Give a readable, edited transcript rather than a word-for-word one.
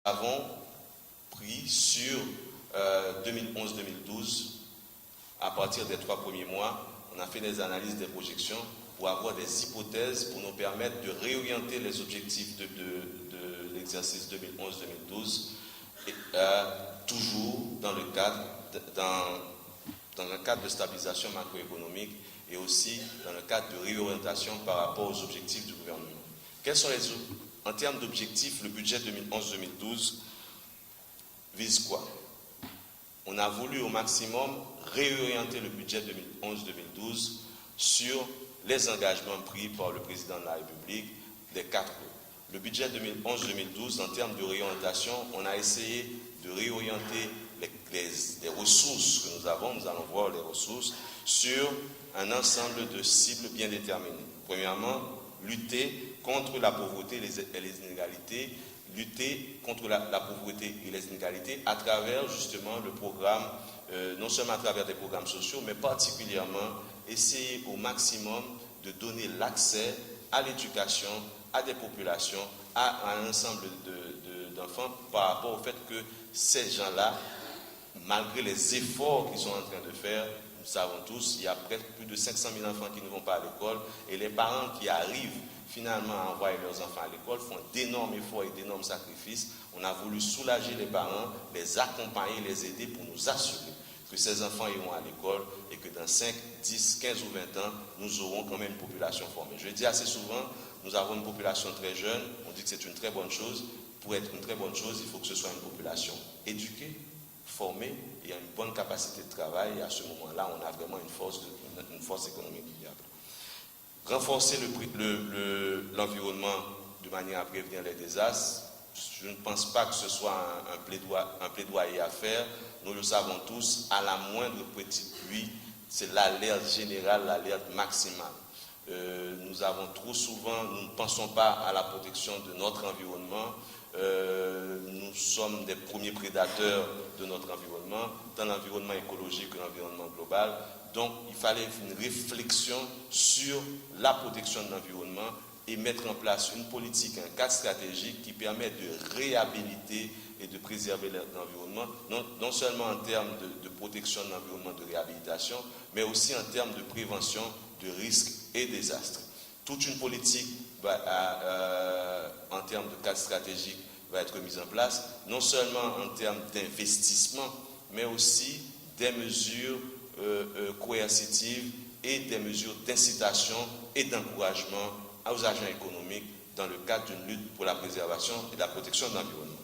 avons pris sur 2011-2012, à partir des 3 premiers mois, on a fait des analyses, des projections pour avoir des hypothèses pour nous permettre de réorienter les objectifs de l'exercice 2011-2012, toujours dans le cadre dans un cadre de stabilisation macroéconomique et aussi dans le cadre de réorientation par rapport aux objectifs du gouvernement. En termes d'objectifs, le budget 2011-2012 vise quoi? On a voulu au maximum réorienter le budget 2011-2012 sur les engagements pris par le président de la République des 4 lots. Le budget 2011-2012, en termes de réorientation, on a essayé de réorienter les ressources que nous avons, nous allons voir les ressources, sur un ensemble de cibles bien déterminées. Premièrement, lutter contre la pauvreté et les inégalités, lutter contre la pauvreté et les inégalités à travers justement le programme, non seulement à travers des programmes sociaux, mais particulièrement essayer au maximum de donner l'accès à l'éducation, à des populations, à un ensemble d'enfants par rapport au fait que ces gens-là, malgré les efforts qu'ils sont en train de faire, nous savons tous, il y a presque plus de 500 000 enfants qui ne vont pas à l'école et les parents qui arrivent finalement à envoyer leurs enfants à l'école font d'énormes efforts et d'énormes sacrifices. On a voulu soulager les parents, les accompagner, les aider pour nous assurer que ces enfants iront à l'école et que dans 5, 10, 15 ou 20 ans, nous aurons quand même une population formée. Je le dis assez souvent, nous avons une population très jeune, on dit que c'est une très bonne chose. Pour être une très bonne chose, il faut que ce soit une population éduquée, formée et à une bonne capacité de travail. Et à ce moment-là, on a vraiment une force économique viable. Renforcer l'environnement de manière à prévenir les désastres. Je ne pense pas que ce soit un plaidoyer à faire. Nous le savons tous, à la moindre petite pluie, c'est l'alerte générale, l'alerte maximale. Nous avons trop souvent, nous ne pensons pas à la protection de notre environnement. Nous sommes des premiers prédateurs de notre environnement, tant l'environnement écologique que l'environnement global. Donc, il fallait une réflexion sur la protection de l'environnement et mettre en place une politique, un cadre stratégique qui permet de réhabiliter et de préserver l'environnement, non seulement en termes de protection de l'environnement, de réhabilitation, mais aussi en termes de prévention de risques et désastres. Toute une politique en termes de cadre stratégique va être mise en place, non seulement en termes d'investissement, mais aussi des mesures coercitives et des mesures d'incitation et d'encouragement aux agents économiques dans le cadre d'une lutte pour la préservation et la protection de l'environnement.